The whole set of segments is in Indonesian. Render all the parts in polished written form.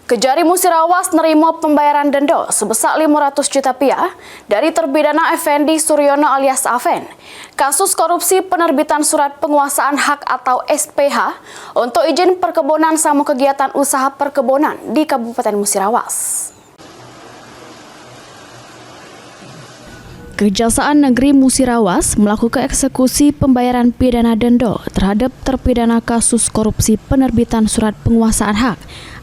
Kejari Musirawas nerima pembayaran denda sebesar 500 juta rupiah dari terpidana Effendi Suryono alias Afen. Kasus korupsi penerbitan surat penguasaan hak atau SPH untuk izin perkebunan sama kegiatan usaha perkebunan di Kabupaten Musirawas. Kejaksaan Negeri Musirawas melakukan eksekusi pembayaran pidana denda terhadap terpidana kasus korupsi penerbitan surat penguasaan hak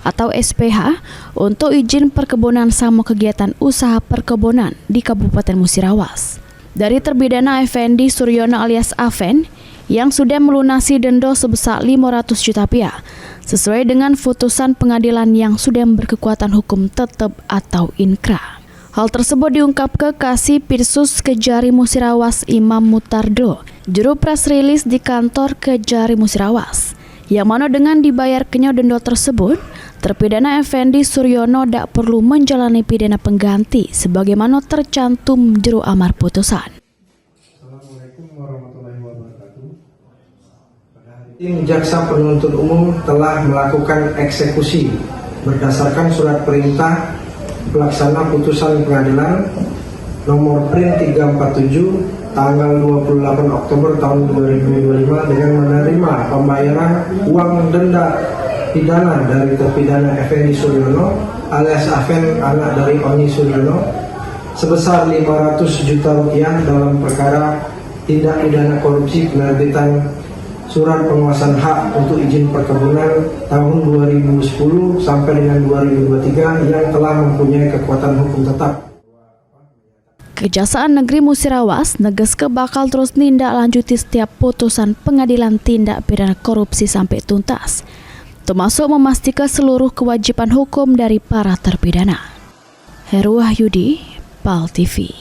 atau SPH untuk izin perkebunan sama kegiatan usaha perkebunan di Kabupaten Musirawas. Dari terpidana Effendi Suryono alias Afen yang sudah melunasi denda sebesar 500 juta rupiah sesuai dengan putusan pengadilan yang sudah berkekuatan hukum tetap atau inkrah. Hal tersebut diungkap ke Kasih Pirsus Kejari Musirawas Imam Mutardo, juru press rilis di kantor Kejari Musirawas, yang mana dengan dibayarnya denda tersebut, terpidana Effendi Suryono tidak perlu menjalani pidana pengganti sebagaimana tercantum juru amar putusan. Assalamualaikum warahmatullahi wabarakatuh. Tim Jaksa Penuntut Umum telah melakukan eksekusi berdasarkan surat perintah pelaksana putusan pengadilan nomor Prin 347 tanggal 28 Oktober tahun 2025 dengan menerima pembayaran uang denda pidana dari terpidana Effendi Suryono alias Afen anak dari Oni Suryono sebesar 500 juta rupiah dalam perkara tindak pidana korupsi penerbitan surat penguasaan hak untuk izin perkebunan tahun 2010 sampai dengan 2023 yang telah mempunyai kekuatan hukum tetap. Kejaksaan Negeri Musirawas negeske bakal terus nindak lanjuti setiap putusan pengadilan tindak pidana korupsi sampai tuntas, termasuk memastikan seluruh kewajiban hukum dari para terpidana. Heru Wahyudi, PAL TV.